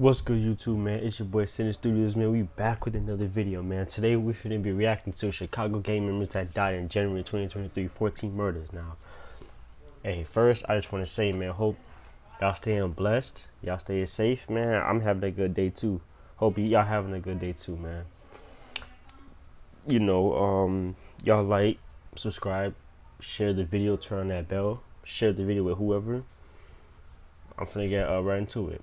What's good, YouTube, man? It's your boy Cine Studios, man. We back with another video, man. Today we finna be reacting to Chicago gang members that died in January 2023, 14 murders. Now, hey, first I just want to say, man, hope y'all staying blessed, y'all staying safe, man. I'm having a good day too. Hope y'all having a good day too, man. Y'all like, subscribe, share the video, turn on that bell, share the video with whoever. I'm finna get right into it.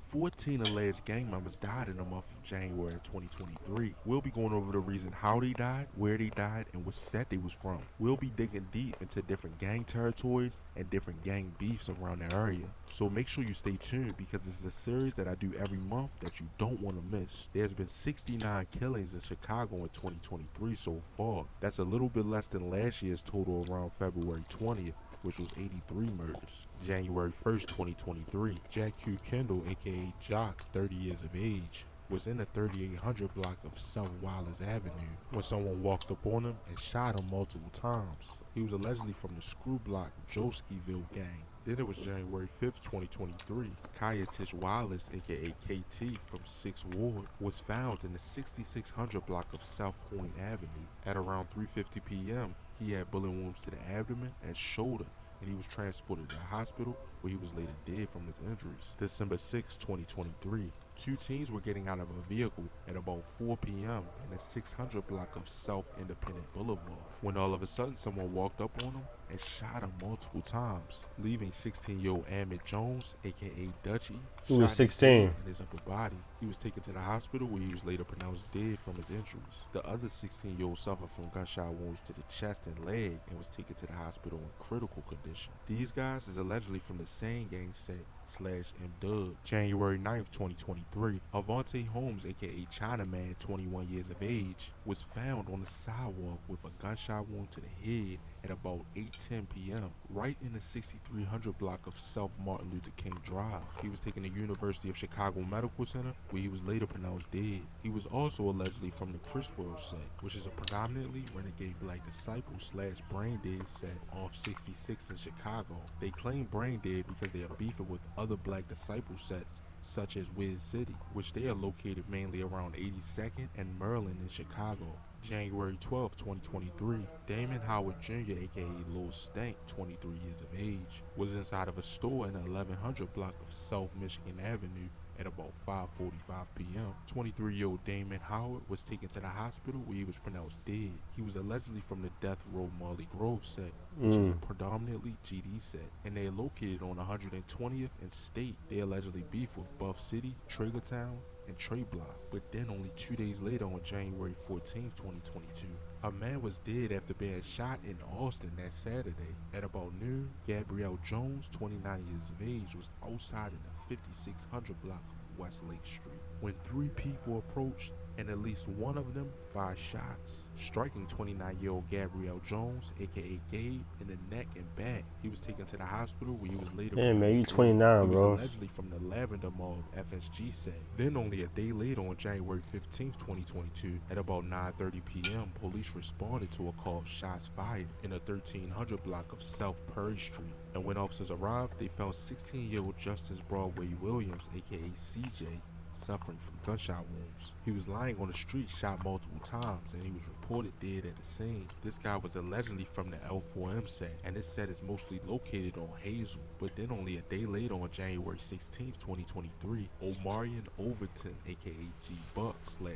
14 alleged gang members died in the month of January of 2023. We'll be going over the reason how they died, where they died, and what set they was from. We'll be digging deep into different gang territories and different gang beefs around the area. So make sure you stay tuned because this is a series that I do every month that you don't want to miss. There's been 69 killings in Chicago in 2023 so far. That's a little bit less than last year's total around February 20th. Which was 83 murders. January 1st, 2023, Jack Q. Kendall, aka Jock, 30 years of age, was in the 3800 block of South Wallace Avenue when someone walked up on him and shot him multiple times. He was allegedly from the Screw Block Joskyville gang. Then it was January 5th, 2023. Kaya Tish Wallace, aka KT, from 6th Ward, was found in the 6600 block of South Point Avenue. At around 3:50 p.m., he had bullet wounds to the abdomen and shoulder, and he was transported to the hospital where he was later dead from his injuries. December 6, 2023, two teens were getting out of a vehicle at about 4 p.m. in the 600 block of South Independent Boulevard when all of a sudden someone walked up on him and shot him multiple times, leaving 16-year-old Ahmed Jones, aka Dutchy, Who was shot in his head 16? and his upper body. He was taken to the hospital where he was later pronounced dead from his injuries. The other 16-year-old suffered from gunshot wounds to the chest and leg and was taken to the hospital in critical condition. These guys is allegedly from the same gang set / M Dub. January 9th, 2023, Avante Holmes, aka Chinaman, 21 years of age, was found on the sidewalk with a gunshot wound to the head at about 8:10 p.m. right in the 6300 block of South Martin Luther King Drive. He was taken to University of Chicago Medical Center where he was later pronounced dead. He was also allegedly from the Criswell set, which is a predominantly renegade black disciple / brain dead set off 66 in Chicago. They claim brain dead because they are beefing with other black disciple sets such as Wiz City, which they are located mainly around 82nd and Merlin in Chicago. January 12, 2023, Damon Howard Jr., aka Lil Stank, 23 years of age, was inside of a store in the 1100 block of South Michigan Avenue at about 5:45 p.m. 23-year-old Damon Howard was taken to the hospital where he was pronounced dead. He was allegedly from the Death Row Marley Grove set, which is a predominantly GD set, and they are located on 120th and State. They allegedly beef with Buff City, Traegertown, and Trey Block. But then only 2 days later on January 14, 2022, a man was dead after being shot in Austin that Saturday. At about noon, Gabrielle Jones, 29 years of age, was outside in the 5600 block of West Lake Street when 3 people approached and at least one of them fired shots, striking 29-year-old Gabrielle Jones, aka Gabe, in the neck and back. He was taken to the hospital where he was later Damn, man, you pronounced dead. 29, He was bro. allegedly from the Lavender Mall FSG set. Then only a day later on January 15, 2022, at about 9:30 p.m., police responded to a call of shots fired in the 1300 block of South Perry Street. And when officers arrived, they found 16-year-old Justice Broadway Williams, aka CJ, suffering from gunshot wounds. He was lying on the street shot multiple times and he was reported dead at the scene. This guy was allegedly from the L4M set, and this set is mostly located on Hazel. But then only a day later on January 16, 2023, Omarion Overton, aka G Buck / Lil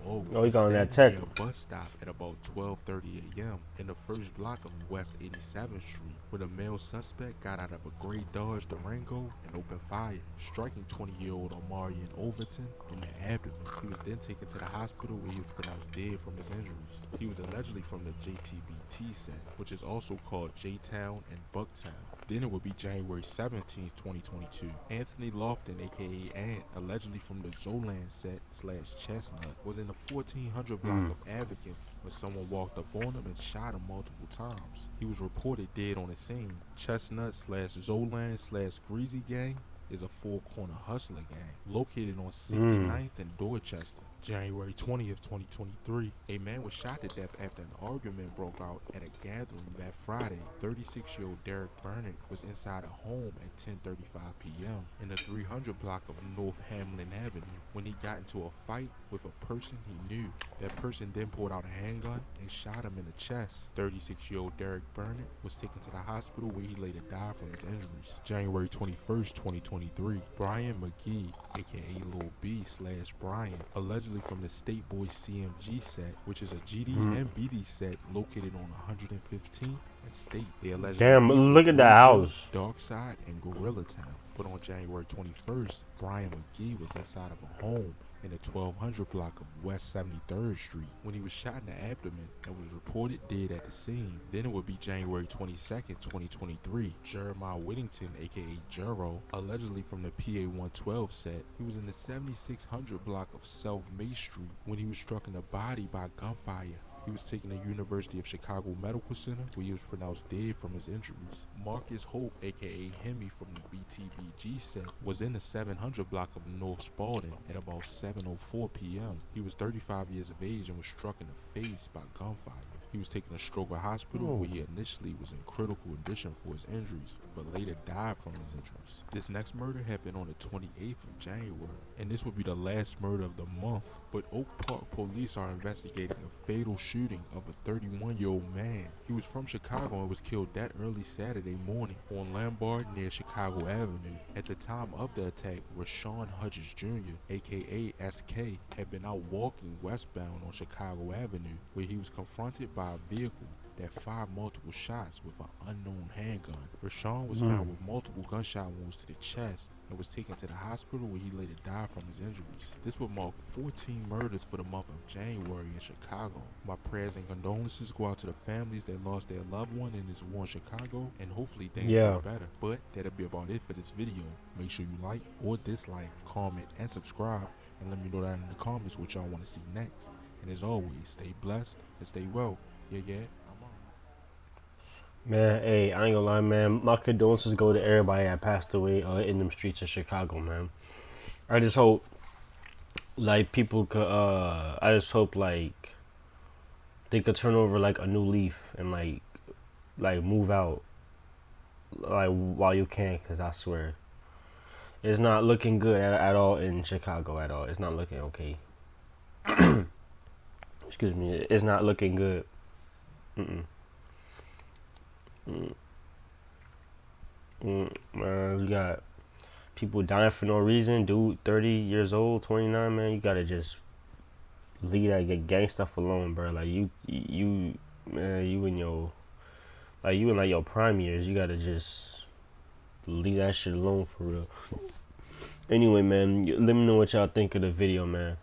O, Oh, he was got on that standing tech. near a bus stop at about 12:30 a.m. in the first block of West 87th Street when a male suspect got out of a gray Dodge Durango and opened fire, striking 20-year-old Omarion Overton in the abdomen. He was then taken to the hospital where he was pronounced dead from his injuries. He was allegedly from the JTBT set, which is also called J-Town and Bucktown. Then it would be January 17, 2022. Anthony Lofton, aka Ant, allegedly from the Zolan set / Chestnut, was in the 1400 block of Advocate when someone walked up on him and shot him multiple times. He was reported dead on the scene. Chestnut / Zolan / Greasy Gang is a four-corner hustler gang located on 69th and Dorchester. January 20th, 2023, a man was shot to death after an argument broke out at a gathering that Friday. 36-year-old Derek Burnett was inside a home at 10:35 p.m. in the 300 block of North Hamlin Avenue when he got into a fight with a person he knew. That person then pulled out a handgun and shot him in the chest. 36-year-old Derek Burnett was taken to the hospital where he later died from his injuries. January 21st, 2023, Brian McGee, aka Lil B/Brian, allegedly from the State Boys CMG set, which is a GD and BD set located on 115th and State. They allegedly Damn, look at the house. Darkside and Gorilla Town. But on January 21st, Brian McGee was inside of a home in the 1200 block of West 73rd Street when he was shot in the abdomen and was reported dead at the scene. Then it would be January 22nd, 2023. Jeremiah Whittington, aka Jero, allegedly from the PA 112 set, he was in the 7600 block of South May Street when he was struck in the body by gunfire. He was taken to University of Chicago Medical Center where he was pronounced dead from his injuries. Marcus Hope, aka Hemi from the BTBG set, was in the 700 block of North Spalding at about 7:04 p.m. He was 35 years of age and was struck in the face by gunfire. He was taken to Stroger Hospital where he initially was in critical condition for his injuries, but later died from his injuries. This next murder happened on the 28th of January, and this would be the last murder of the month. But Oak Park police are investigating a fatal shooting of a 31-year-old man. He was from Chicago and was killed that early Saturday morning on Lombard near Chicago Avenue. At the time of the attack, Rashawn Hudges Jr., aka SK, had been out walking westbound on Chicago Avenue where he was confronted by a vehicle that fired multiple shots with an unknown handgun. Rashawn was found with multiple gunshot wounds to the chest and was taken to the hospital where he later died from his injuries. This would mark 14 murders for the month of January in Chicago. My prayers and condolences go out to the families that lost their loved one in this war in Chicago, and hopefully things get better. But that'll be about it for this video. Make sure you like or dislike, comment, and subscribe, and let me know down in the comments what y'all want to see next. And as always, stay blessed and stay well. Yeah. Man, hey, I ain't gonna lie, man. My condolences go to everybody that passed away in them streets of Chicago, man. I just hope, like, people could, I just hope, like, they could turn over, like, a new leaf and, like move out, like, while you can, because I swear, it's not looking good at all in Chicago at all. It's not looking okay. Excuse me. It's not looking good. Man, you got people dying for no reason. Dude, 30 years old, 29, man. You gotta just leave that gang stuff alone, bro. Like you in your, like you in like your prime years. You gotta just leave that shit alone for real. Anyway, man, let me know what y'all think of the video, man.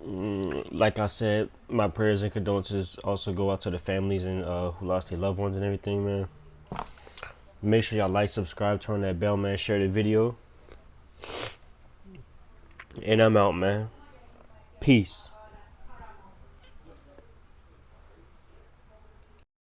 Like I said, my prayers and condolences also go out to the families and who lost their loved ones and everything, man. Make sure y'all like, subscribe, turn that bell, man. Share the video. And I'm out, man. Peace.